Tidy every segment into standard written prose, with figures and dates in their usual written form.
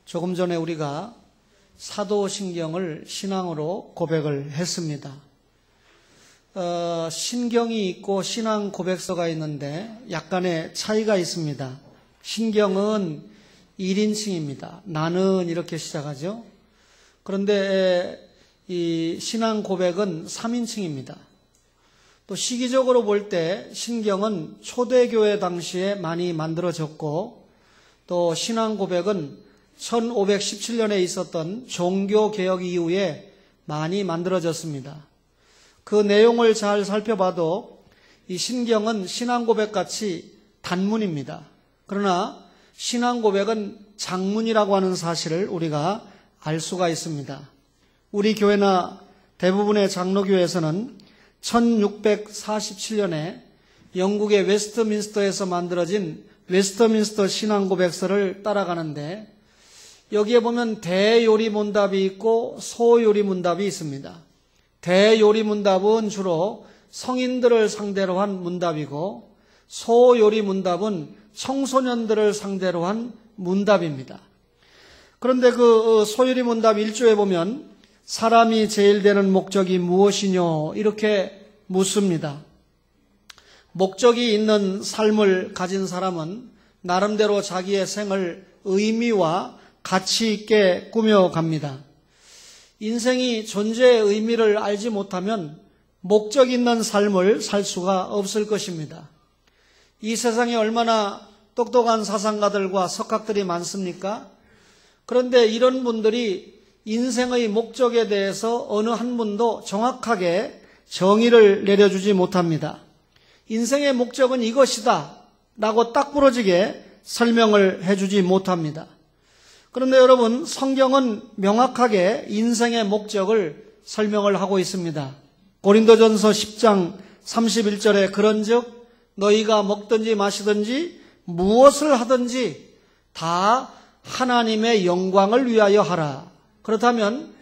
조금 전에 우리가 사도신경을 신앙으로 고백을 했습니다. 신경이 있고 신앙 고백서가 있는데 약간의 차이가 있습니다. 신경은 1인칭입니다. 나는 이렇게 시작하죠. 그런데 이 신앙 고백은 3인칭입니다. 또 시기적으로 볼 때 신경은 초대교회 당시에 많이 만들어졌고, 또 신앙 고백은 1517년에 있었던 종교개혁 이후에 많이 만들어졌습니다. 그 내용을 잘 살펴봐도 이 신경은 신앙 고백같이 단문입니다. 그러나 신앙 고백은 장문이라고 하는 사실을 우리가 알 수가 있습니다. 우리 교회나 대부분의 장로교회에서는 1647년에 영국의 웨스트민스터에서 만들어진 웨스트민스터 신앙 고백서를 따라가는데, 여기에 보면 대요리문답이 있고 소요리문답이 있습니다. 대요리문답은 주로 성인들을 상대로 한 문답이고, 소요리문답은 청소년들을 상대로 한 문답입니다. 그런데 그 소요리문답 1조에 보면 사람이 제일 되는 목적이 무엇이뇨? 이렇게 묻습니다. 목적이 있는 삶을 가진 사람은 나름대로 자기의 생을 의미와 가치 있게 꾸며갑니다. 인생이 존재의 의미를 알지 못하면 목적 있는 삶을 살 수가 없을 것입니다. 이 세상에 얼마나 똑똑한 사상가들과 석학들이 많습니까? 그런데 이런 분들이 인생의 목적에 대해서 어느 한 분도 정확하게 정의를 내려주지 못합니다. 인생의 목적은 이것이다 라고 딱 부러지게 설명을 해주지 못합니다. 그런데 여러분, 성경은 명확하게 인생의 목적을 설명을 하고 있습니다. 고린도전서 10장 31절에 그런즉 너희가 먹든지 마시든지 무엇을 하든지 다 하나님의 영광을 위하여 하라. 그렇다면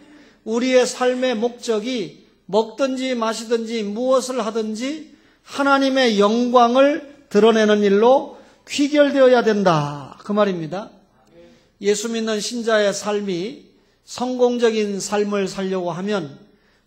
우리의 삶의 목적이 먹든지 마시든지 무엇을 하든지 하나님의 영광을 드러내는 일로 귀결되어야 된다, 그 말입니다. 예수 믿는 신자의 삶이 성공적인 삶을 살려고 하면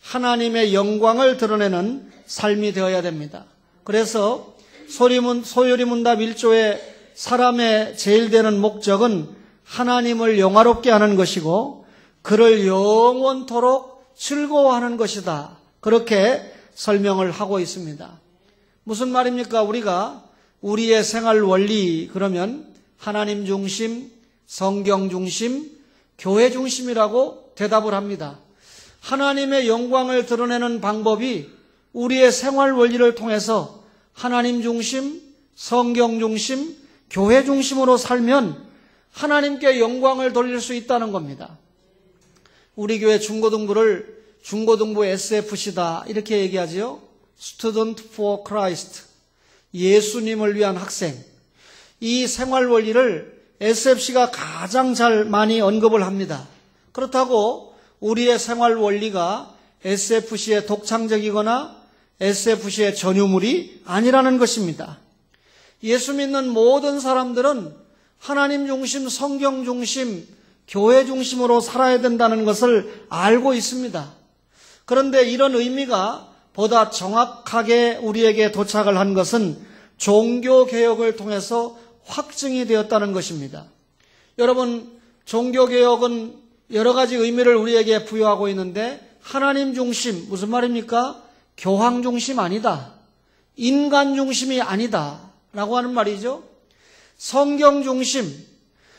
하나님의 영광을 드러내는 삶이 되어야 됩니다. 그래서 소요리문답 1조의 사람의 제일 되는 목적은 하나님을 영화롭게 하는 것이고 그를 영원토록 즐거워하는 것이다, 그렇게 설명을 하고 있습니다. 무슨 말입니까? 우리가 우리의 생활 원리 그러면 하나님 중심, 성경 중심, 교회 중심이라고 대답을 합니다. 하나님의 영광을 드러내는 방법이 우리의 생활 원리를 통해서 하나님 중심, 성경 중심, 교회 중심으로 살면 하나님께 영광을 돌릴 수 있다는 겁니다. 우리 교회 중고등부를 중고등부 SFC다 이렇게 얘기하지요. Student for Christ, 예수님을 위한 학생. 이 생활 원리를 SFC가 가장 잘 많이 언급을 합니다. 그렇다고 우리의 생활 원리가 SFC의 독창적이거나 SFC의 전유물이 아니라는 것입니다. 예수 믿는 모든 사람들은 하나님 중심, 성경 중심, 교회 중심으로 살아야 된다는 것을 알고 있습니다. 그런데 이런 의미가 보다 정확하게 우리에게 도착을 한 것은 종교개혁을 통해서 확증이 되었다는 것입니다. 여러분, 종교개혁은 여러 가지 의미를 우리에게 부여하고 있는데 하나님 중심, 무슨 말입니까? 교황 중심 아니다, 인간 중심이 아니다 라고 하는 말이죠. 성경 중심,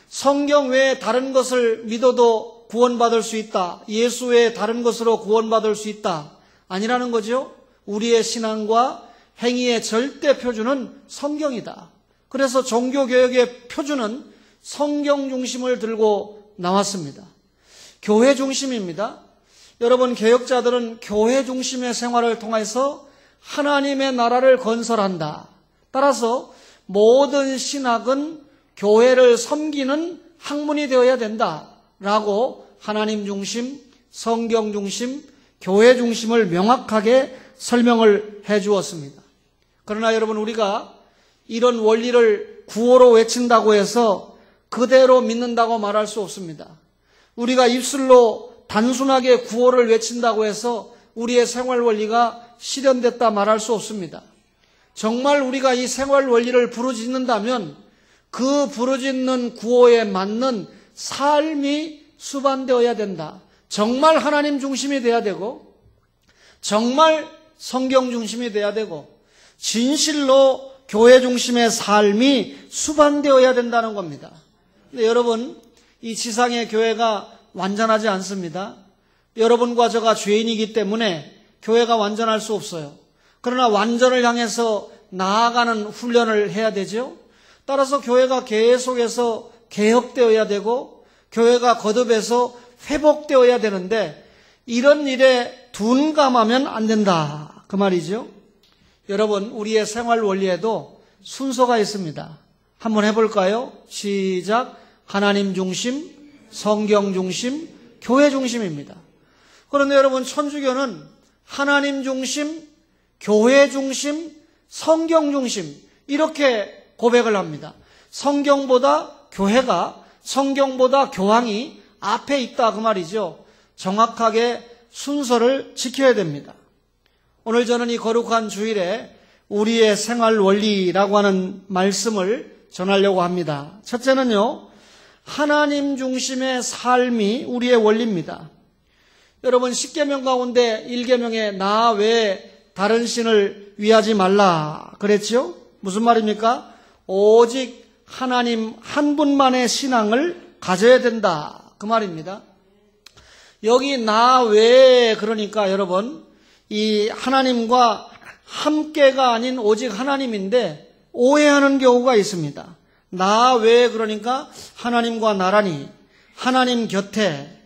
성경 외에 다른 것을 믿어도 구원받을 수 있다, 예수 외에 다른 것으로 구원받을 수 있다 아니라는 거죠. 우리의 신앙과 행위의 절대 표준은 성경이다. 그래서 종교개혁의 표준은 성경 중심을 들고 나왔습니다. 교회 중심입니다. 여러분, 개혁자들은 교회 중심의 생활을 통해서 하나님의 나라를 건설한다. 따라서 모든 신학은 교회를 섬기는 학문이 되어야 된다라고 하나님 중심, 성경 중심, 교회 중심을 명확하게 설명을 해 주었습니다. 그러나 여러분, 우리가 이런 원리를 구호로 외친다고 해서 그대로 믿는다고 말할 수 없습니다. 우리가 입술로 단순하게 구호를 외친다고 해서 우리의 생활 원리가 실현됐다 말할 수 없습니다. 정말 우리가 이 생활 원리를 부르짖는다면 그 부르짖는 구호에 맞는 삶이 수반되어야 된다. 정말 하나님 중심이 돼야 되고, 정말 성경 중심이 돼야 되고, 진실로 교회 중심의 삶이 수반되어야 된다는 겁니다. 근데 여러분, 이 지상의 교회가 완전하지 않습니다. 여러분과 저가 죄인이기 때문에 교회가 완전할 수 없어요. 그러나 완전을 향해서 나아가는 훈련을 해야 되죠. 따라서 교회가 계속해서 개혁되어야 되고, 교회가 거듭해서 회복되어야 되는데, 이런 일에 둔감하면 안 된다, 그 말이죠. 여러분, 우리의 생활 원리에도 순서가 있습니다. 한번 해볼까요? 시작. 하나님 중심, 성경 중심, 교회 중심입니다. 그런데 여러분, 천주교는 하나님 중심, 교회 중심, 성경 중심, 이렇게 고백을 합니다. 성경보다 교회가, 성경보다 교황이 앞에 있다, 그 말이죠. 정확하게 순서를 지켜야 됩니다. 오늘 저는 이 거룩한 주일에 우리의 생활 원리라고 하는 말씀을 전하려고 합니다. 첫째는요, 하나님 중심의 삶이 우리의 원리입니다. 여러분, 10계명 가운데 1계명에 나 외에 다른 신을 위하지 말라 그랬죠? 무슨 말입니까? 오직 하나님 한 분만의 신앙을 가져야 된다, 그 말입니다. 여기 나 외에, 그러니까 여러분, 이 하나님과 함께가 아닌 오직 하나님인데 오해하는 경우가 있습니다. 나 외에, 그러니까 하나님과 나란히, 하나님 곁에.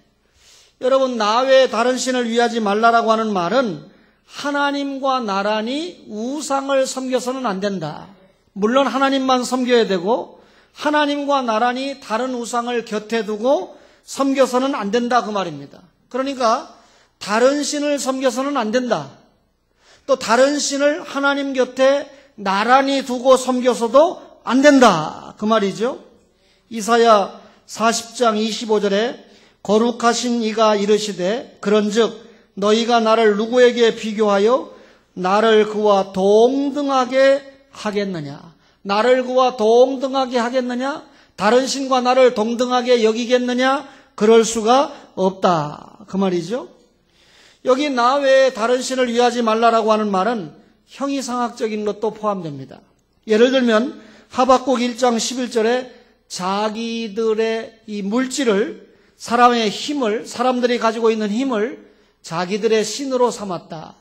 여러분, 나 외에 다른 신을 위하지 말라라고 하는 말은 하나님과 나란히 우상을 섬겨서는 안 된다. 물론 하나님만 섬겨야 되고, 하나님과 나란히 다른 우상을 곁에 두고 섬겨서는 안 된다, 그 말입니다. 그러니까 다른 신을 섬겨서는 안 된다. 또 다른 신을 하나님 곁에 나란히 두고 섬겨서도 안 된다, 그 말이죠. 이사야 40장 25절에 거룩하신 이가 이르시되 그런즉 너희가 나를 누구에게 비교하여 나를 그와 동등하게 하겠느냐? 나를 그와 동등하게 하겠느냐? 다른 신과 나를 동등하게 여기겠느냐? 그럴 수가 없다, 그 말이죠. 여기 나 외에 다른 신을 위하지 말라라고 하는 말은 형이상학적인 것도 포함됩니다. 예를 들면 하박국 1장 11절에 자기들의 이 물질을, 사람의 힘을, 사람들이 가지고 있는 힘을 자기들의 신으로 삼았다.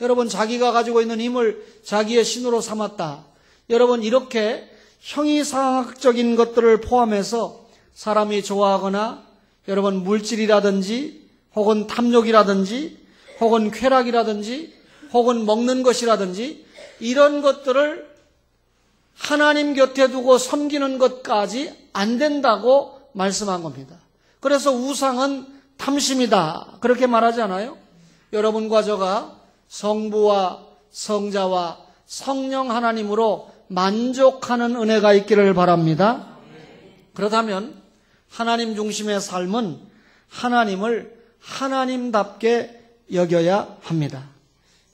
여러분, 자기가 가지고 있는 힘을 자기의 신으로 삼았다. 여러분, 이렇게 형이상학적인 것들을 포함해서 사람이 좋아하거나, 여러분, 물질이라든지 혹은 탐욕이라든지 혹은 쾌락이라든지 혹은 먹는 것이라든지 이런 것들을 하나님 곁에 두고 섬기는 것까지 안 된다고 말씀한 겁니다. 그래서 우상은 탐심이다, 그렇게 말하지 않아요? 여러분과 저가 성부와 성자와 성령 하나님으로 만족하는 은혜가 있기를 바랍니다. 그렇다면 하나님 중심의 삶은 하나님을 하나님답게 여겨야 합니다.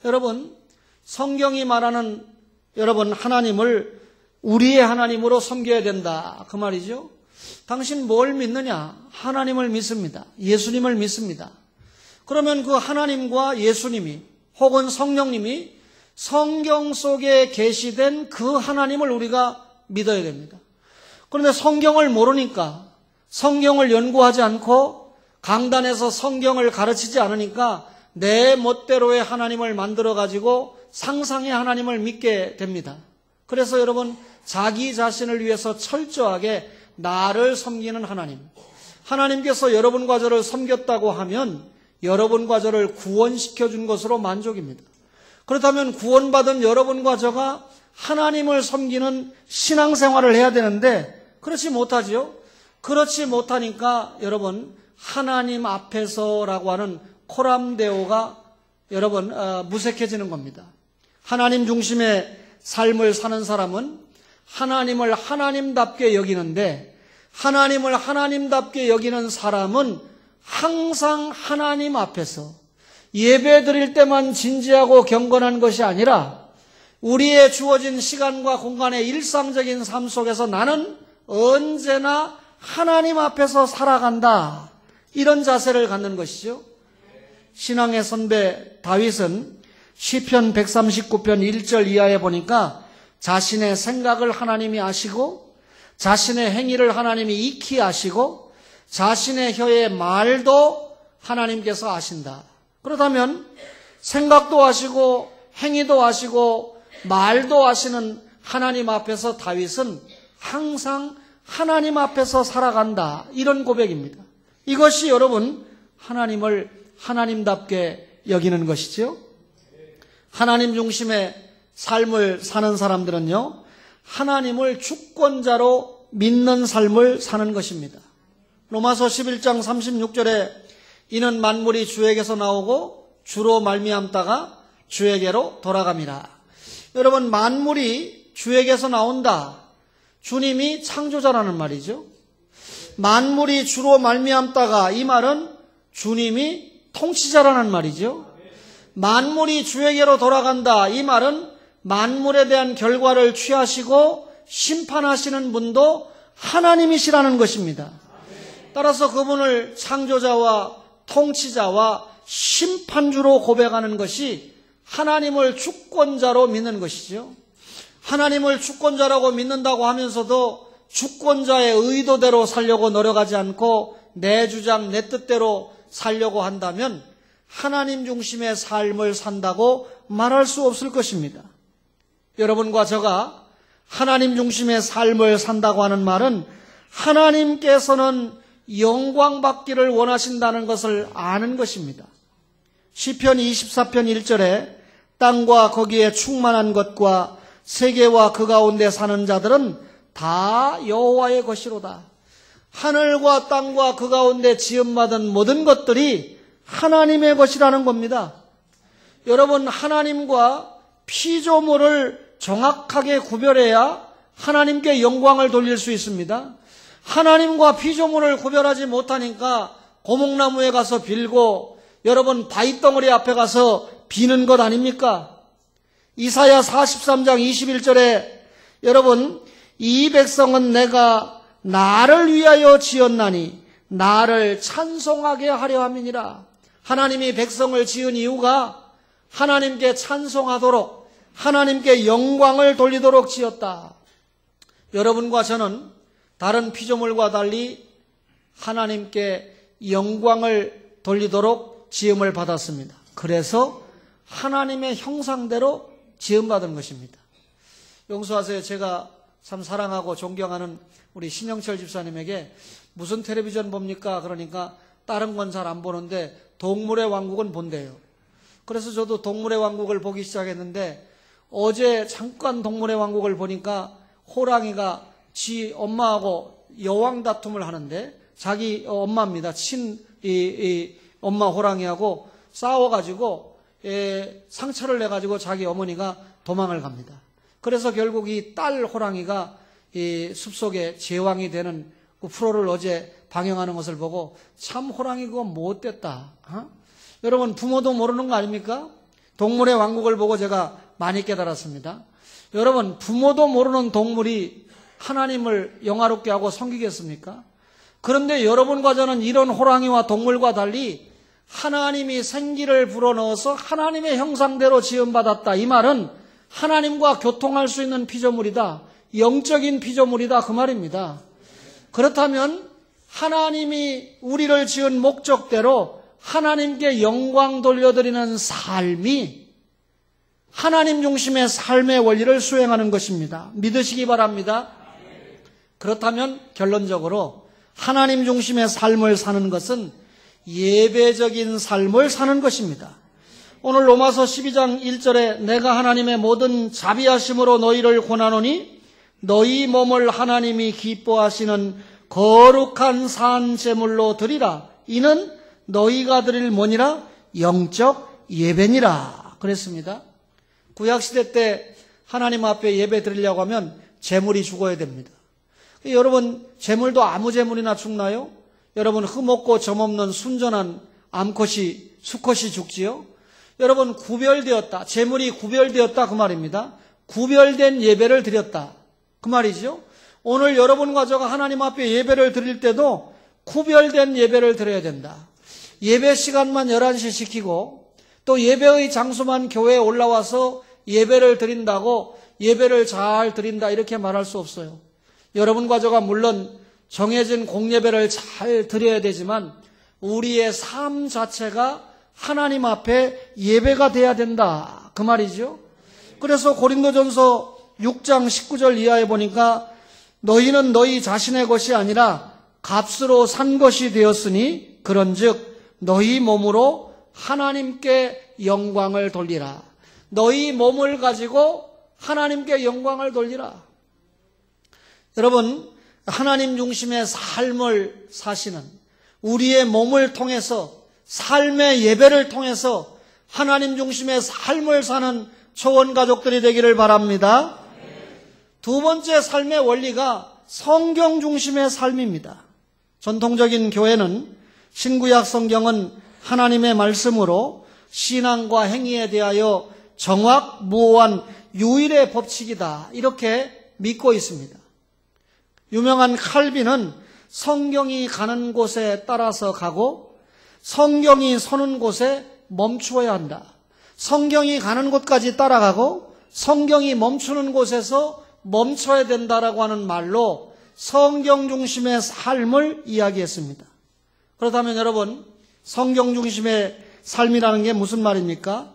여러분, 성경이 말하는 여러분 하나님을 우리의 하나님으로 섬겨야 된다, 그 말이죠. 당신 뭘 믿느냐? 하나님을 믿습니다. 예수님을 믿습니다. 그러면 그 하나님과 예수님이 혹은 성령님이 성경 속에 계시된 그 하나님을 우리가 믿어야 됩니다. 그런데 성경을 모르니까, 성경을 연구하지 않고 강단에서 성경을 가르치지 않으니까 내 멋대로의 하나님을 만들어가지고 상상의 하나님을 믿게 됩니다. 그래서 여러분, 자기 자신을 위해서 철저하게 나를 섬기는 하나님, 하나님께서 여러분과 저를 섬겼다고 하면 여러분과 저를 구원시켜 준 것으로 만족입니다. 그렇다면 구원받은 여러분과 저가 하나님을 섬기는 신앙생활을 해야 되는데 그렇지 못하지요. 그렇지 못하니까 여러분, 하나님 앞에서라고 하는 코람데오가 여러분 무색해지는 겁니다. 하나님 중심의 삶을 사는 사람은 하나님을 하나님답게 여기는데 하나님을 하나님답게 여기는 사람은 항상 하나님 앞에서 예배 드릴 때만 진지하고 경건한 것이 아니라 우리의 주어진 시간과 공간의 일상적인 삶 속에서 나는 언제나 하나님 앞에서 살아간다. 이런 자세를 갖는 것이죠. 신앙의 선배 다윗은 시편 139편 1절 이하에 보니까 자신의 생각을 하나님이 아시고 자신의 행위를 하나님이 익히 아시고 자신의 혀의 말도 하나님께서 아신다. 그렇다면 생각도 아시고 행위도 아시고 말도 아시는 하나님 앞에서 다윗은 항상 하나님 앞에서 살아간다. 이런 고백입니다. 이것이 여러분 하나님을 하나님답게 여기는 것이죠. 하나님 중심의 삶을 사는 사람들은요, 하나님을 주권자로 믿는 삶을 사는 것입니다. 로마서 11장 36절에 이는 만물이 주에게서 나오고 주로 말미암다가 주에게로 돌아갑니다. 여러분, 만물이 주에게서 나온다. 주님이 창조자라는 말이죠. 만물이 주로 말미암다가, 이 말은 주님이 통치자라는 말이죠. 만물이 주에게로 돌아간다. 이 말은 만물에 대한 결과를 취하시고 심판하시는 분도 하나님이시라는 것입니다. 따라서 그분을 창조자와 통치자와 심판주로 고백하는 것이 하나님을 주권자로 믿는 것이죠. 하나님을 주권자라고 믿는다고 하면서도 주권자의 의도대로 살려고 노력하지 않고 내 주장, 내 뜻대로 살려고 한다면 하나님 중심의 삶을 산다고 말할 수 없을 것입니다. 여러분과 제가 하나님 중심의 삶을 산다고 하는 말은 하나님께서는 영광받기를 원하신다는 것을 아는 것입니다. 시편 24편 1절에 땅과 거기에 충만한 것과 세계와 그 가운데 사는 자들은 다 여호와의 것이로다. 하늘과 땅과 그 가운데 지음받은 모든 것들이 하나님의 것이라는 겁니다. 여러분, 하나님과 피조물을 정확하게 구별해야 하나님께 영광을 돌릴 수 있습니다. 하나님과 피조물을 구별하지 못하니까 고목나무에 가서 빌고 여러분 바위덩어리 앞에 가서 비는 것 아닙니까? 이사야 43장 21절에 여러분, 이 백성은 내가 나를 위하여 지었나니 나를 찬송하게 하려 함이니라. 하나님이 백성을 지은 이유가 하나님께 찬송하도록, 하나님께 영광을 돌리도록 지었다. 여러분과 저는 다른 피조물과 달리 하나님께 영광을 돌리도록 지음을 받았습니다. 그래서 하나님의 형상대로 지음받은 것입니다. 용서하세요. 제가 참 사랑하고 존경하는 우리 신영철 집사님에게 무슨 텔레비전 봅니까? 그러니까 다른 건 잘 안 보는데 동물의 왕국은 본대요. 그래서 저도 동물의 왕국을 보기 시작했는데 어제 잠깐 동물의 왕국을 보니까 호랑이가 지 엄마하고 여왕 다툼을 하는데 자기 엄마입니다. 엄마 호랑이하고 싸워가지고 상처를 내가지고 자기 어머니가 도망을 갑니다. 그래서 결국 이 딸 호랑이가 이 숲속에 제왕이 되는 그 프로를 어제 방영하는 것을 보고 참 호랑이 그거 못됐다. 여러분, 부모도 모르는 거 아닙니까? 동물의 왕국을 보고 제가 많이 깨달았습니다. 여러분, 부모도 모르는 동물이 하나님을 영화롭게 하고 섬기겠습니까? 그런데 여러분과 저는 이런 호랑이와 동물과 달리 하나님이 생기를 불어넣어서 하나님의 형상대로 지음받았다. 이 말은 하나님과 교통할 수 있는 피조물이다. 영적인 피조물이다. 그 말입니다. 그렇다면 하나님이 우리를 지은 목적대로 하나님께 영광 돌려드리는 삶이 하나님 중심의 삶의 원리를 수행하는 것입니다. 믿으시기 바랍니다. 그렇다면 결론적으로 하나님 중심의 삶을 사는 것은 예배적인 삶을 사는 것입니다. 오늘 로마서 12장 1절에 내가 하나님의 모든 자비하심으로 너희를 권하노니 너희 몸을 하나님이 기뻐하시는 거룩한 산 제물로 드리라. 이는 너희가 드릴 뭐니라? 영적 예배니라. 그랬습니다. 구약시대 때 하나님 앞에 예배 드리려고 하면 제물이 죽어야 됩니다. 여러분, 재물도 아무 재물이나 죽나요? 여러분, 흠없고 점없는 순전한 암컷이, 수컷이 죽지요? 여러분, 구별되었다. 재물이 구별되었다. 그 말입니다. 구별된 예배를 드렸다. 그 말이죠. 오늘 여러분과 저가 하나님 앞에 예배를 드릴 때도 구별된 예배를 드려야 된다. 예배 시간만 11시 시키고 또 예배의 장소만 교회에 올라와서 예배를 드린다고 예배를 잘 드린다 이렇게 말할 수 없어요. 여러분과 저가 물론 정해진 공예배를 잘 드려야 되지만 우리의 삶 자체가 하나님 앞에 예배가 돼야 된다. 그 말이죠. 그래서 고린도전서 6장 19절 이하에 보니까 너희는 너희 자신의 것이 아니라 값으로 산 것이 되었으니 그런즉 너희 몸으로 하나님께 영광을 돌리라. 너희 몸을 가지고 하나님께 영광을 돌리라. 여러분, 하나님 중심의 삶을 사시는 우리의 몸을 통해서 삶의 예배를 통해서 하나님 중심의 삶을 사는 초원 가족들이 되기를 바랍니다. 두 번째 삶의 원리가 성경 중심의 삶입니다. 전통적인 교회는 신구약 성경은 하나님의 말씀으로 신앙과 행위에 대하여 정확무오한 유일의 법칙이다 이렇게 믿고 있습니다. 유명한 칼빈은 성경이 가는 곳에 따라서 가고 성경이 서는 곳에 멈추어야 한다. 성경이 가는 곳까지 따라가고 성경이 멈추는 곳에서 멈춰야 된다라고 하는 말로 성경 중심의 삶을 이야기했습니다. 그렇다면 여러분, 성경 중심의 삶이라는 게 무슨 말입니까?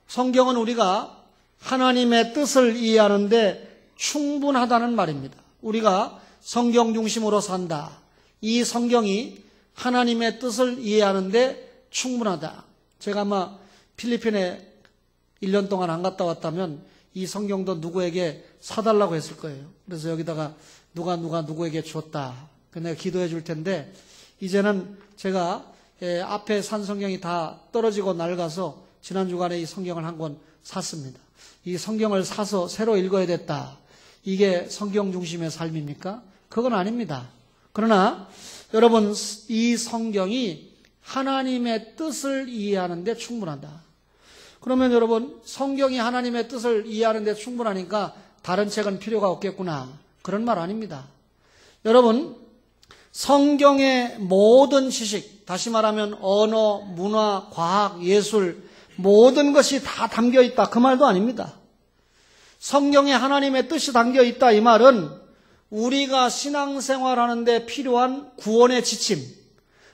성경은 우리가 하나님의 뜻을 이해하는데 충분하다는 말입니다. 우리가 성경 중심으로 산다. 이 성경이 하나님의 뜻을 이해하는데 충분하다. 제가 아마 필리핀에 1년 동안 안 갔다 왔다면 이 성경도 누구에게 사달라고 했을 거예요. 그래서 여기다가 누구에게 줬다. 내가 기도해 줄 텐데 이제는 제가 앞에 산 성경이 다 떨어지고 낡아서 지난 주간에 이 성경을 한 권 샀습니다. 이 성경을 사서 새로 읽어야 됐다. 이게 성경 중심의 삶입니까? 그건 아닙니다. 그러나 여러분, 이 성경이 하나님의 뜻을 이해하는 데 충분하다. 그러면 여러분, 성경이 하나님의 뜻을 이해하는 데 충분하니까 다른 책은 필요가 없겠구나. 그런 말 아닙니다. 여러분, 성경의 모든 지식, 다시 말하면 언어, 문화, 과학, 예술, 모든 것이 다 담겨 있다. 그 말도 아닙니다. 성경에 하나님의 뜻이 담겨 있다. 이 말은 우리가 신앙생활하는데 필요한 구원의 지침,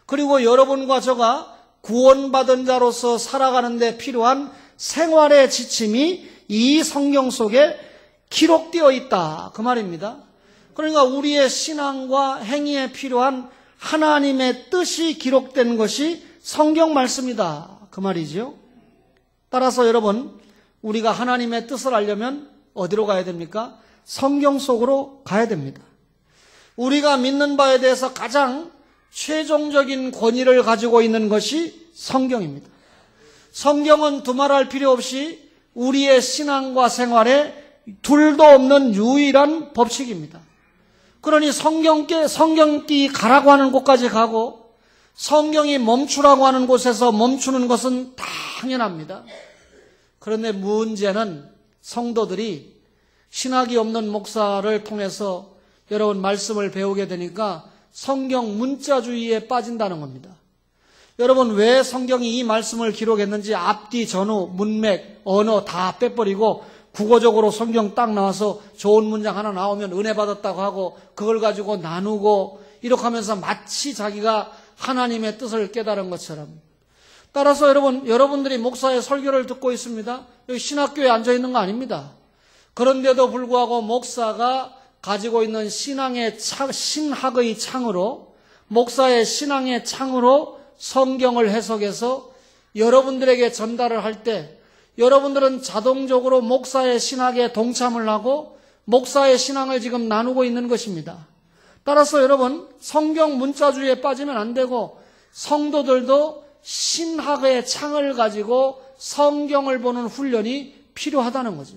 그리고 여러분과 저가 구원받은 자로서 살아가는데 필요한 생활의 지침이 이 성경 속에 기록되어 있다. 그 말입니다. 그러니까 우리의 신앙과 행위에 필요한 하나님의 뜻이 기록된 것이 성경 말씀이다. 그 말이죠. 따라서 여러분, 우리가 하나님의 뜻을 알려면 어디로 가야 됩니까? 성경 속으로 가야 됩니다. 우리가 믿는 바에 대해서 가장 최종적인 권위를 가지고 있는 것이 성경입니다. 성경은 두말할 필요 없이 우리의 신앙과 생활에 둘도 없는 유일한 법칙입니다. 그러니 성경이 가라고 하는 곳까지 가고 성경이 멈추라고 하는 곳에서 멈추는 것은 당연합니다. 그런데 문제는 성도들이 신학이 없는 목사를 통해서 여러분 말씀을 배우게 되니까 성경 문자주의에 빠진다는 겁니다. 여러분, 왜 성경이 이 말씀을 기록했는지 앞뒤 전후 문맥 언어 다 빼버리고 국어적으로 성경 딱 나와서 좋은 문장 하나 나오면 은혜 받았다고 하고 그걸 가지고 나누고 이렇게 하면서 마치 자기가 하나님의 뜻을 깨달은 것처럼. 따라서 여러분들이 목사의 설교를 듣고 있습니다. 여기 신학교에 앉아있는 거 아닙니다. 그런데도 불구하고 목사가 가지고 있는 신학의 창으로, 목사의 신앙의 창으로 성경을 해석해서 여러분들에게 전달을 할 때 여러분들은 자동적으로 목사의 신학에 동참을 하고 목사의 신앙을 지금 나누고 있는 것입니다. 따라서 여러분, 성경 문자주의에 빠지면 안 되고 성도들도 신학의 창을 가지고 성경을 보는 훈련이 필요하다는 거죠.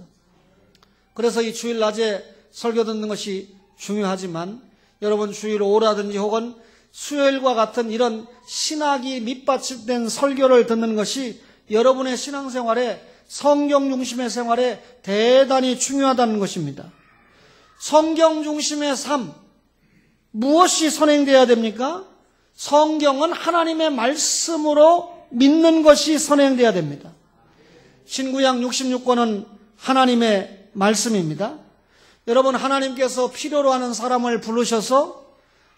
그래서 이 주일 낮에 설교 듣는 것이 중요하지만 여러분 주일 오라든지 혹은 수요일과 같은 이런 신학이 밑받침된 설교를 듣는 것이 여러분의 신앙생활에, 성경 중심의 생활에 대단히 중요하다는 것입니다. 성경 중심의 삶, 무엇이 선행되어야 됩니까? 성경은 하나님의 말씀으로 믿는 것이 선행되어야 됩니다. 신구약 66권은 하나님의 말씀입니다. 여러분, 하나님께서 필요로 하는 사람을 부르셔서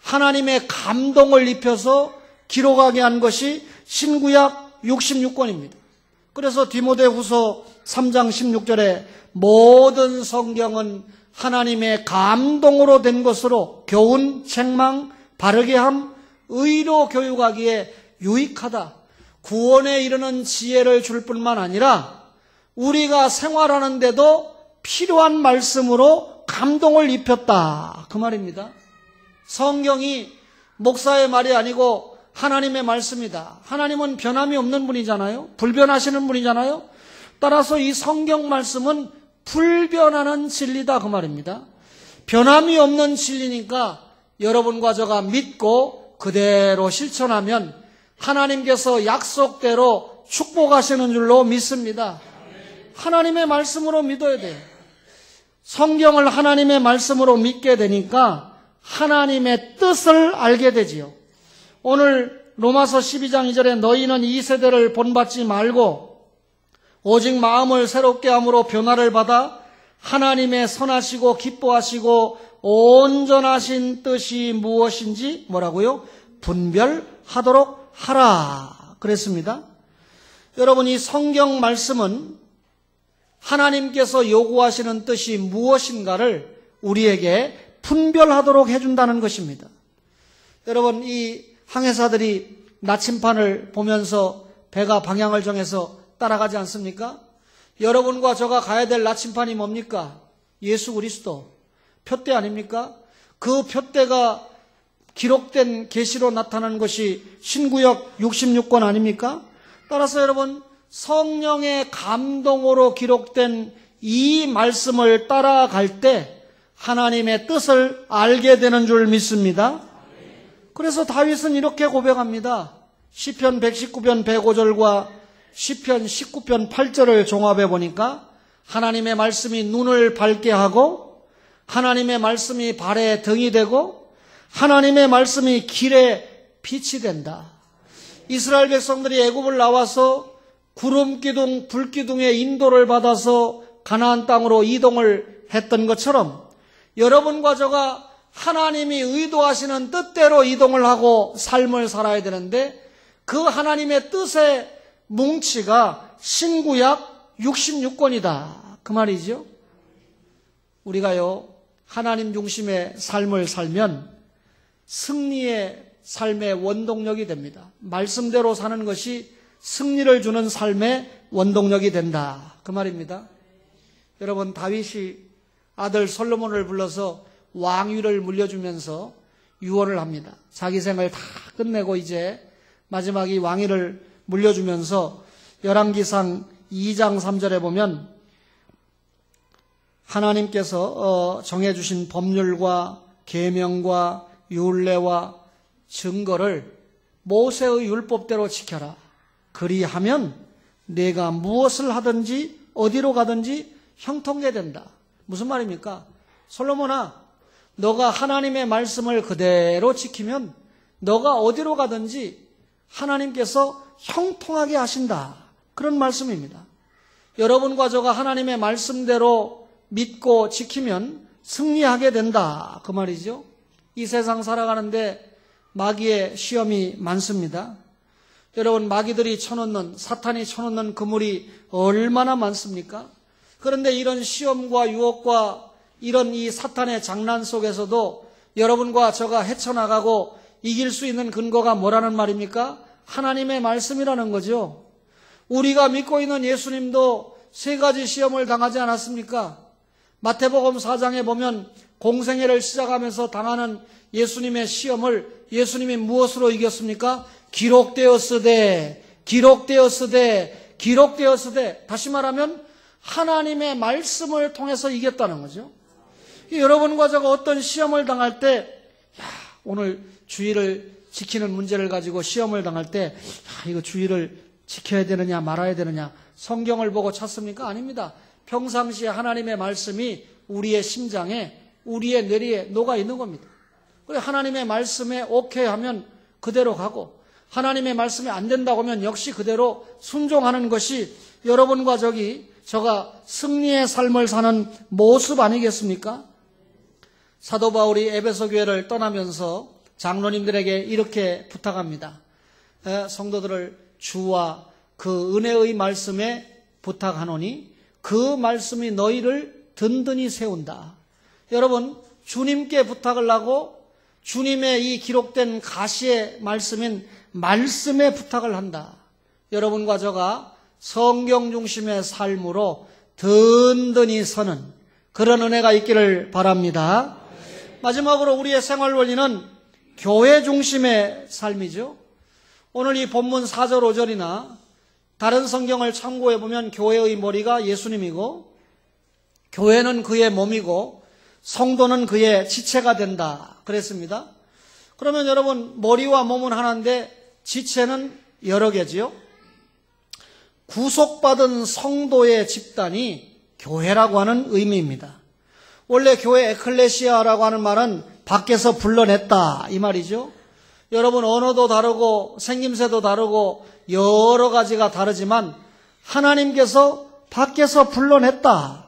하나님의 감동을 입혀서 기록하게 한 것이 신구약 66권입니다. 그래서 디모데후서 3장 16절에 모든 성경은 하나님의 감동으로 된 것으로 교훈, 책망, 바르게 함, 의로 교육하기에 유익하다. 구원에 이르는 지혜를 줄 뿐만 아니라 우리가 생활하는데도 필요한 말씀으로 감동을 입혔다. 그 말입니다. 성경이 목사의 말이 아니고 하나님의 말씀이다. 하나님은 변함이 없는 분이잖아요. 불변하시는 분이잖아요. 따라서 이 성경 말씀은 불변하는 진리다. 그 말입니다. 변함이 없는 진리니까 여러분과 저가 믿고 그대로 실천하면 하나님께서 약속대로 축복하시는 줄로 믿습니다. 하나님의 말씀으로 믿어야 돼요. 성경을 하나님의 말씀으로 믿게 되니까 하나님의 뜻을 알게 되지요. 오늘 로마서 12장 2절에 너희는 이 세대를 본받지 말고 오직 마음을 새롭게 함으로 변화를 받아 하나님의 선하시고 기뻐하시고 온전하신 뜻이 무엇인지 뭐라고요? 분별하도록 하라 그랬습니다. 여러분, 이 성경 말씀은 하나님께서 요구하시는 뜻이 무엇인가를 우리에게 분별하도록 해준다는 것입니다. 여러분, 이 항해사들이 나침판을 보면서 배가 방향을 정해서 따라가지 않습니까? 여러분과 저가 가야 될 나침판이 뭡니까? 예수 그리스도 표대 아닙니까? 그 표대가 기록된 계시로 나타난 것이 신구약 66권 아닙니까? 따라서 여러분, 성령의 감동으로 기록된 이 말씀을 따라갈 때 하나님의 뜻을 알게 되는 줄 믿습니다. 그래서 다윗은 이렇게 고백합니다. 시편 119편 105절과 시편 19편 8절을 종합해 보니까 하나님의 말씀이 눈을 밝게 하고 하나님의 말씀이 발에 등이 되고 하나님의 말씀이 길에 빛이 된다. 이스라엘 백성들이 애굽을 나와서 구름기둥, 불기둥의 인도를 받아서 가나안 땅으로 이동을 했던 것처럼 여러분과 저가 하나님이 의도하시는 뜻대로 이동을 하고 삶을 살아야 되는데 그 하나님의 뜻의 뭉치가 신구약 66권이다. 그 말이죠. 우리가요, 하나님 중심의 삶을 살면 승리의 삶의 원동력이 됩니다. 말씀대로 사는 것이 승리를 주는 삶의 원동력이 된다. 그 말입니다. 여러분, 다윗이 아들 솔로몬을 불러서 왕위를 물려주면서 유언을 합니다. 자기 생을 다 끝내고 이제 마지막 이 왕위를 물려주면서 열왕기상 2장 3절에 보면 하나님께서 정해주신 법률과 계명과 율례와 증거를 모세의 율법대로 지켜라. 그리하면 내가 무엇을 하든지 어디로 가든지 형통하게 된다. 무슨 말입니까? 솔로몬아, 너가 하나님의 말씀을 그대로 지키면 너가 어디로 가든지 하나님께서 형통하게 하신다. 그런 말씀입니다. 여러분과 저가 하나님의 말씀대로 믿고 지키면 승리하게 된다. 그 말이죠. 이 세상 살아가는데 마귀의 시험이 많습니다. 여러분, 마귀들이 쳐놓는, 사탄이 쳐놓는 그물이 얼마나 많습니까? 그런데 이런 시험과 유혹과 이런 이 사탄의 장난 속에서도 여러분과 저가 헤쳐나가고 이길 수 있는 근거가 뭐라는 말입니까? 하나님의 말씀이라는 거죠. 우리가 믿고 있는 예수님도 세 가지 시험을 당하지 않았습니까? 마태복음 4장에 보면 공생애를 시작하면서 당하는 예수님의 시험을 예수님이 무엇으로 이겼습니까? 기록되었으되, 기록되었으되, 기록되었으되. 다시 말하면 하나님의 말씀을 통해서 이겼다는 거죠. 여러분과 제가 어떤 시험을 당할 때 오늘 주의를 지키는 문제를 가지고 시험을 당할 때 이거 주의를 지켜야 되느냐 말아야 되느냐 성경을 보고 찾습니까? 아닙니다. 평상시에 하나님의 말씀이 우리의 심장에 우리의 뇌리에 녹아 있는 겁니다. 그래서 하나님의 말씀에 오케이 하면 그대로 가고 하나님의 말씀이 안 된다고 하면 역시 그대로 순종하는 것이 여러분과 저가 승리의 삶을 사는 모습 아니겠습니까? 사도 바울이 에베소 교회를 떠나면서 장로님들에게 이렇게 부탁합니다. 성도들을 주와 그 은혜의 말씀에 부탁하노니 그 말씀이 너희를 든든히 세운다. 여러분, 주님께 부탁을 하고 주님의 이 기록된 가시의 말씀인 말씀에 부탁을 한다. 여러분과 저가 성경 중심의 삶으로 든든히 서는 그런 은혜가 있기를 바랍니다. 마지막으로 우리의 생활 원리는 교회 중심의 삶이죠. 오늘 이 본문 4절 5절이나 다른 성경을 참고해 보면 교회의 머리가 예수님이고 교회는 그의 몸이고 성도는 그의 지체가 된다 그랬습니다. 그러면 여러분 머리와 몸은 하나인데 지체는 여러 개지요. 구속받은 성도의 집단이 교회라고 하는 의미입니다. 원래 교회 에클레시아라고 하는 말은 밖에서 불러냈다 이 말이죠. 여러분 언어도 다르고 생김새도 다르고 여러 가지가 다르지만 하나님께서 밖에서 불러냈다.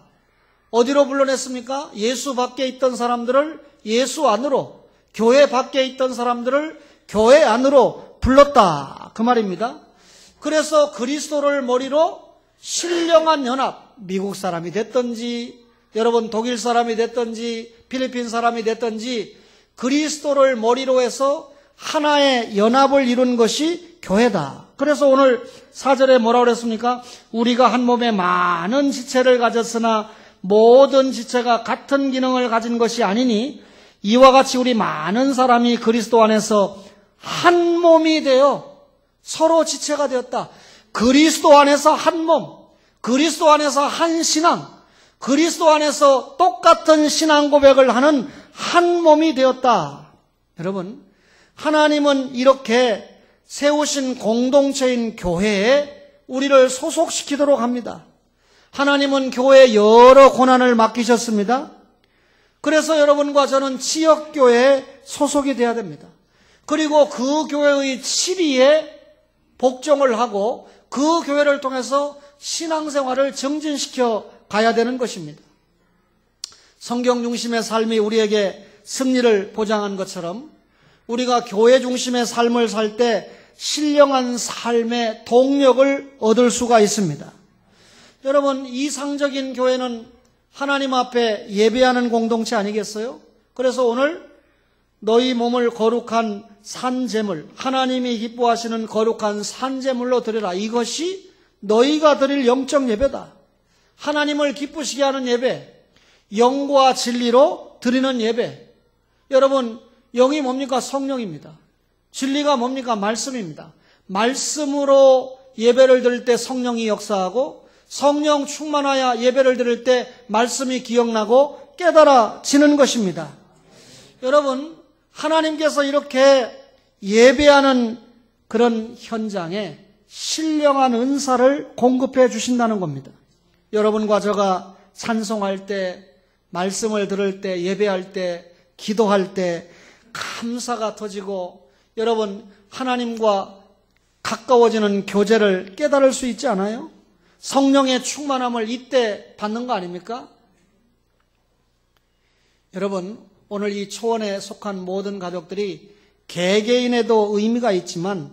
어디로 불러냈습니까? 예수 밖에 있던 사람들을 예수 안으로, 교회 밖에 있던 사람들을 교회 안으로 불렀다 그 말입니다. 그래서 그리스도를 머리로 신령한 연합, 미국 사람이 됐든지 여러분 독일 사람이 됐든지 필리핀 사람이 됐든지 그리스도를 머리로 해서 하나의 연합을 이룬 것이 교회다. 그래서 오늘 4절에 뭐라고 그랬습니까? 우리가 한 몸에 많은 지체를 가졌으나 모든 지체가 같은 기능을 가진 것이 아니니 이와 같이 우리 많은 사람이 그리스도 안에서 한 몸이 되어 서로 지체가 되었다. 그리스도 안에서 한 몸, 그리스도 안에서 한 신앙, 그리스도 안에서 똑같은 신앙 고백을 하는 한 몸이 되었다. 여러분, 하나님은 이렇게 세우신 공동체인 교회에 우리를 소속시키도록 합니다. 하나님은 교회에 여러 고난을 맡기셨습니다. 그래서 여러분과 저는 지역교회에 소속이 돼야 됩니다. 그리고 그 교회의 치리에 복종을 하고 그 교회를 통해서 신앙생활을 정진시켜 가야 되는 것입니다. 성경 중심의 삶이 우리에게 승리를 보장한 것처럼 우리가 교회 중심의 삶을 살 때 신령한 삶의 동력을 얻을 수가 있습니다. 여러분, 이상적인 교회는 하나님 앞에 예배하는 공동체 아니겠어요? 그래서 오늘 너희 몸을 거룩한 산제물, 하나님이 기뻐하시는 거룩한 산제물로 드리라. 이것이 너희가 드릴 영적 예배다. 하나님을 기쁘시게 하는 예배, 영과 진리로 드리는 예배. 여러분, 영이 뭡니까? 성령입니다. 진리가 뭡니까? 말씀입니다. 말씀으로 예배를 드릴 때 성령이 역사하고 성령 충만하여 예배를 드릴 때 말씀이 기억나고 깨달아지는 것입니다. 여러분, 하나님께서 이렇게 예배하는 그런 현장에 신령한 은사를 공급해 주신다는 겁니다. 여러분과 저가 찬송할 때, 말씀을 들을 때, 예배할 때, 기도할 때 감사가 터지고 여러분 하나님과 가까워지는 교제를 깨달을 수 있지 않아요? 성령의 충만함을 이때 받는 거 아닙니까? 여러분, 오늘 이 초원에 속한 모든 가족들이 개개인에도 의미가 있지만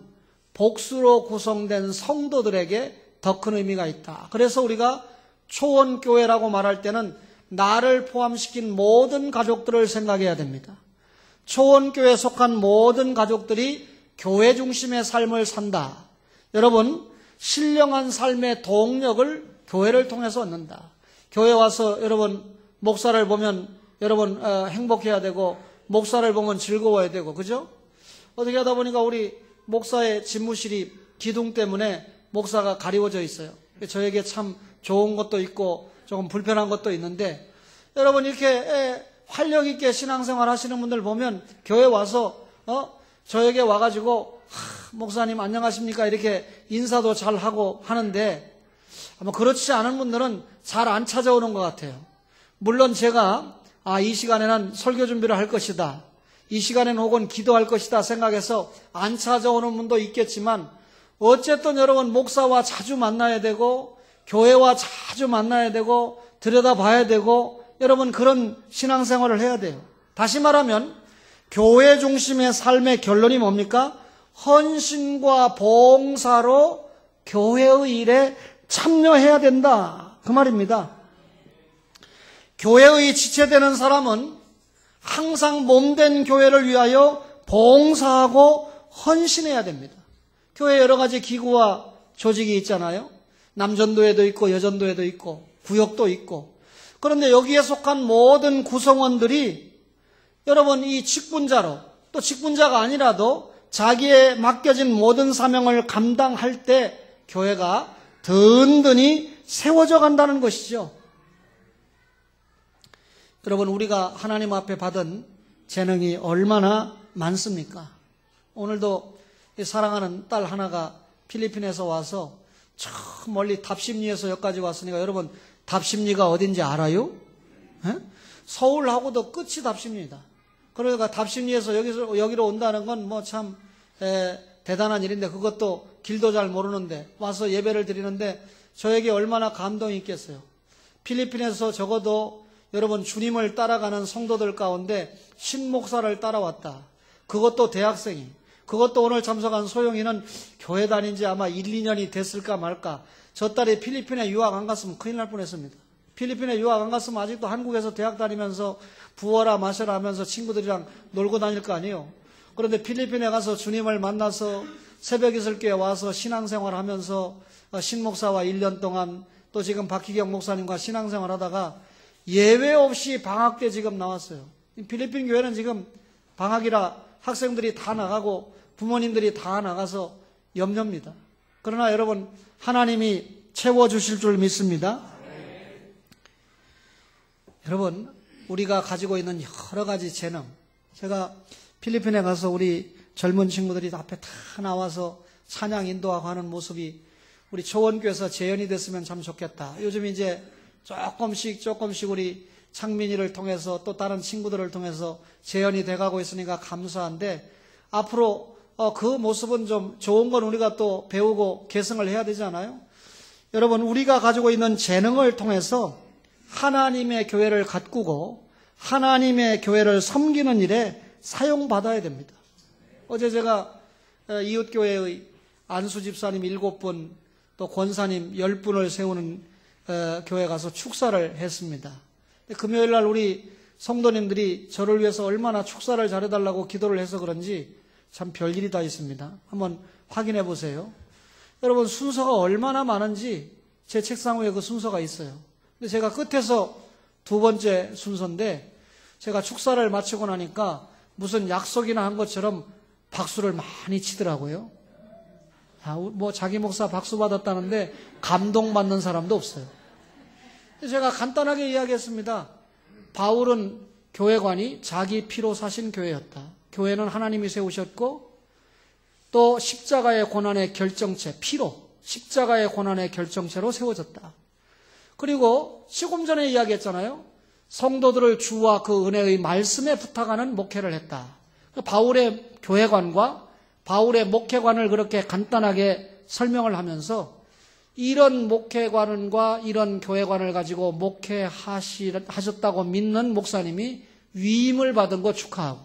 복수로 구성된 성도들에게 더 큰 의미가 있다. 그래서 우리가 초원교회라고 말할 때는 나를 포함시킨 모든 가족들을 생각해야 됩니다. 초원교회에 속한 모든 가족들이 교회 중심의 삶을 산다. 여러분, 신령한 삶의 동력을 교회를 통해서 얻는다. 교회 와서 여러분 목사를 보면 여러분 행복해야 되고 목사를 보면 즐거워야 되고, 그죠? 어떻게 하다 보니까 우리 목사의 집무실이 기둥 때문에 목사가 가리워져 있어요. 저에게 참 좋은 것도 있고 조금 불편한 것도 있는데, 여러분 이렇게 활력 있게 신앙생활 하시는 분들 보면 교회 와서 저에게 와가지고 목사님 안녕하십니까 이렇게 인사도 잘 하고 하는데 아마 그렇지 않은 분들은 잘 안 찾아오는 것 같아요. 물론 제가 이 시간에는 설교 준비를 할 것이다, 이 시간에는 혹은 기도할 것이다 생각해서 안 찾아오는 분도 있겠지만 어쨌든 여러분 목사와 자주 만나야 되고 교회와 자주 만나야 되고 들여다봐야 되고 여러분 그런 신앙생활을 해야 돼요. 다시 말하면 교회 중심의 삶의 결론이 뭡니까? 헌신과 봉사로 교회의 일에 참여해야 된다, 그 말입니다. 교회의 지체되는 사람은 항상 몸된 교회를 위하여 봉사하고 헌신해야 됩니다. 교회에 여러 가지 기구와 조직이 있잖아요. 남전도회도 있고 여전도회도 있고 구역도 있고. 그런데 여기에 속한 모든 구성원들이 여러분 이 직분자로, 또 직분자가 아니라도 자기에 맡겨진 모든 사명을 감당할 때 교회가 든든히 세워져 간다는 것이죠. 여러분 우리가 하나님 앞에 받은 재능이 얼마나 많습니까? 오늘도 사랑하는 딸 하나가 필리핀에서 와서 저 멀리 답심리에서 여기까지 왔으니까 여러분 답심리가 어딘지 알아요? 서울하고도 끝이 답심리입니다. 그러니까 답심리에서 여기로 온다는 건 뭐 참 대단한 일인데 그것도 길도 잘 모르는데 와서 예배를 드리는데 저에게 얼마나 감동이 있겠어요. 필리핀에서 적어도 여러분 주님을 따라가는 성도들 가운데 신목사를 따라왔다. 그것도 대학생이. 그것도 오늘 참석한 소영이는 교회 다닌 지 아마 1, 2년이 됐을까 말까. 저 딸이 필리핀에 유학 안 갔으면 큰일 날 뻔했습니다. 필리핀에 유학 안 갔으면 아직도 한국에서 대학 다니면서 부어라 마셔라 하면서 친구들이랑 놀고 다닐 거 아니에요. 그런데 필리핀에 가서 주님을 만나서 새벽 이슬교에 와서 신앙생활 하면서 신목사와 1년 동안 또 지금 박희경 목사님과 신앙생활 하다가 예외 없이 방학 때 지금 나왔어요. 필리핀 교회는 지금 방학이라 학생들이 다 나가고 부모님들이 다 나가서 염려입니다. 그러나 여러분 하나님이 채워주실 줄 믿습니다. 여러분 우리가 가지고 있는 여러 가지 재능, 제가 필리핀에 가서 우리 젊은 친구들이 앞에 다 나와서 찬양 인도하고 하는 모습이 우리 초원교에서 재현이 됐으면 참 좋겠다. 요즘 이제 조금씩 우리 창민이를 통해서 또 다른 친구들을 통해서 재현이 돼가고 있으니까 감사한데 앞으로 그 모습은 좀 좋은 건 우리가 또 배우고 개성을 해야 되잖아요. 여러분 우리가 가지고 있는 재능을 통해서 하나님의 교회를 가꾸고 하나님의 교회를 섬기는 일에 사용받아야 됩니다. 어제 제가 이웃교회의 안수 집사님 7분 또 권사님 10분을 세우는 교회 가서 축사를 했습니다. 금요일 날 우리 성도님들이 저를 위해서 얼마나 축사를 잘해달라고 기도를 해서 그런지 참 별일이 다 있습니다. 한번 확인해 보세요. 여러분 순서가 얼마나 많은지 제 책상 위에 그 순서가 있어요. 근데 제가 끝에서 두 번째 순서인데 제가 축사를 마치고 나니까 무슨 약속이나 한 것처럼 박수를 많이 치더라고요. 뭐 자기 목사 박수 받았다는데 감동받는 사람도 없어요. 제가 간단하게 이야기했습니다. 바울은 교회관이 자기 피로 사신 교회였다. 교회는 하나님이 세우셨고 또 십자가의 고난의 결정체, 피로 십자가의 고난의 결정체로 세워졌다. 그리고 조금 전에 이야기했잖아요. 성도들을 주와 그 은혜의 말씀에 부탁하는 목회를 했다. 바울의 교회관과 바울의 목회관을 그렇게 간단하게 설명을 하면서 이런 목회관과 이런 교회관을 가지고 목회하셨다고 믿는 목사님이 위임을 받은 거 축하하고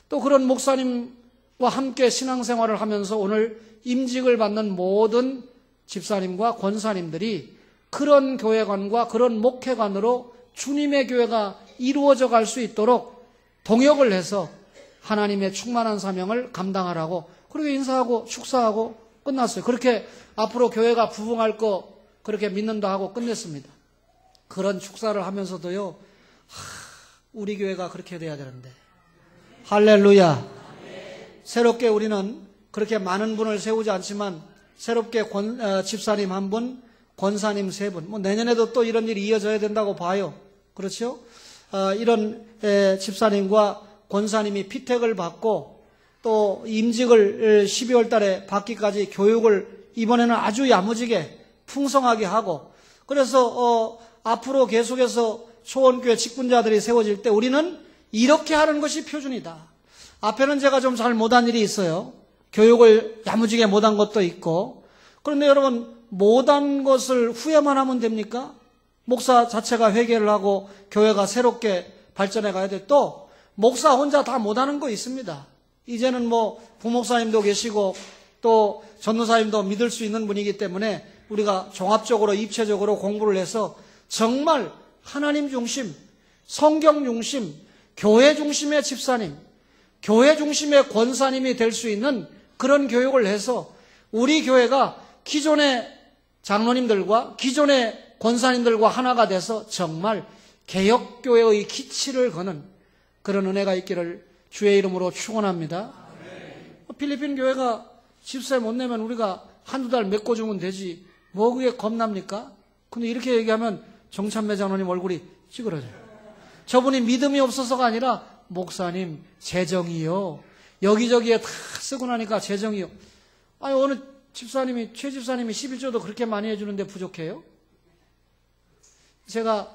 또 그런 목사님과 함께 신앙생활을 하면서 오늘 임직을 받는 모든 집사님과 권사님들이 그런 교회관과 그런 목회관으로 주님의 교회가 이루어져 갈 수 있도록 동역을 해서 하나님의 충만한 사명을 감당하라고 그렇게 인사하고 축사하고 끝났어요. 그렇게 앞으로 교회가 부흥할 거 그렇게 믿는다 하고 끝냈습니다. 그런 축사를 하면서도요, 우리 교회가 그렇게 돼야 되는데. 할렐루야. 새롭게 우리는 그렇게 많은 분을 세우지 않지만 새롭게 집사님 1분, 권사님 3분, 뭐 내년에도 또 이런 일이 이어져야 된다고 봐요. 그렇죠? 이런 집사님과 권사님이 피택을 받고 또 임직을 12월 달에 받기까지 교육을 이번에는 아주 야무지게 풍성하게 하고, 그래서 앞으로 계속해서 초원교회 직분자들이 세워질 때 우리는 이렇게 하는 것이 표준이다. 앞에는 제가 좀 잘 못한 일이 있어요. 교육을 야무지게 못한 것도 있고. 그런데 여러분, 못한 것을 후회만 하면 됩니까? 목사 자체가 회개를 하고 교회가 새롭게 발전해 가야 돼. 또 목사 혼자 다 못하는 거 있습니다. 이제는 뭐 부목사님도 계시고 또 전도사님도 믿을 수 있는 분이기 때문에 우리가 종합적으로 입체적으로 공부를 해서 정말 하나님 중심, 성경 중심, 교회 중심의 집사님, 교회 중심의 권사님이 될 수 있는 그런 교육을 해서 우리 교회가 기존의 장로님들과 기존의 권사님들과 하나가 돼서 정말 개혁교회의 기치를 거는 그런 은혜가 있기를 주의 이름으로 축원합니다. 필리핀 교회가 집세 못 내면 우리가 한두 달 메꿔주면 되지 뭐 그게 겁납니까? 근데 이렇게 얘기하면 정찬매 장로님 얼굴이 찌그러져요. 저분이 믿음이 없어서가 아니라 목사님 재정이요. 여기저기에 다 쓰고 나니까 재정이요. 아니 어느 집사님이 최 집사님이 11조도 그렇게 많이 해주는데 부족해요? 제가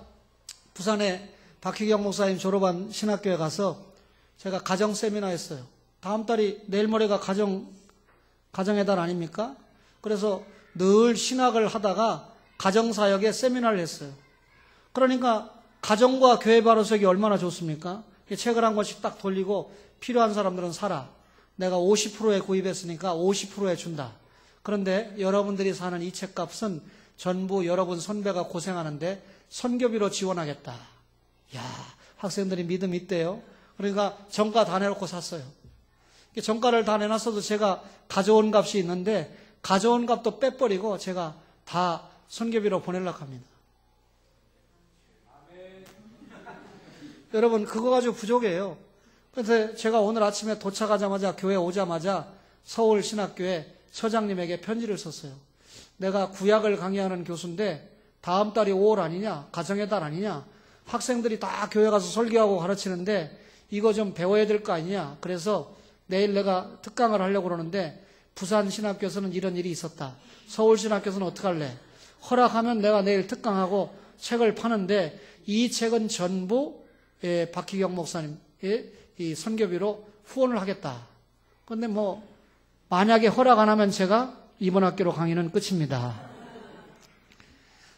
부산에 박희경 목사님 졸업한 신학교에 가서 제가 가정 세미나 했어요. 다음 달이 내일 모레가 가정의 달 아닙니까? 그래서 늘 신학을 하다가 가정사역에 세미나를 했어요. 그러니까 가정과 교회 바로서기 얼마나 좋습니까? 책을 한 권씩 딱 돌리고 필요한 사람들은 사라. 내가 50%에 구입했으니까 50%에 준다. 그런데 여러분들이 사는 이 책값은 전부 여러분 선배가 고생하는데 선교비로 지원하겠다. 야, 학생들이 믿음 있대요. 그러니까 정가 다 내놓고 샀어요. 정가를 다 내놨어도 제가 가져온 값이 있는데 가져온 값도 빼버리고 제가 다 선교비로 보내려고 합니다. 여러분 그거 가지고 부족해요. 그래서 제가 오늘 아침에 도착하자마자 교회 오자마자 서울신학교에 처장님에게 편지를 썼어요. 내가 구약을 강의하는 교수인데 다음 달이 5월 아니냐? 가정의 달 아니냐? 학생들이 다 교회 가서 설교하고 가르치는데 이거 좀 배워야 될 거 아니냐? 그래서 내일 내가 특강을 하려고 그러는데 부산신학교에서는 이런 일이 있었다. 서울신학교에서는 어떡할래? 허락하면 내가 내일 특강하고 책을 파는데 이 책은 전부 박희경 목사님의 이 선교비로 후원을 하겠다. 그런데 뭐 만약에 허락 안 하면 제가 이번 학기로 강의는 끝입니다.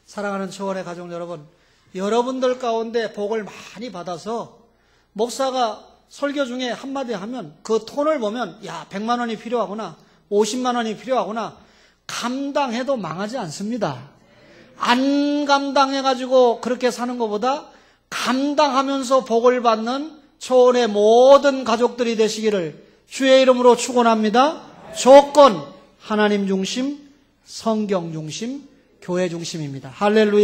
사랑하는 초원의 가족 여러분, 여러분들 가운데 복을 많이 받아서 목사가 설교 중에 한마디 하면 그 톤을 보면 야 100만 원이 필요하구나 50만 원이 필요하구나 감당해도 망하지 않습니다. 안 감당해가지고 그렇게 사는 것보다 감당하면서 복을 받는 초원의 모든 가족들이 되시기를 주의 이름으로 축원합니다. 조건 하나님 중심, 성경 중심, 교회 중심입니다. 할렐루야.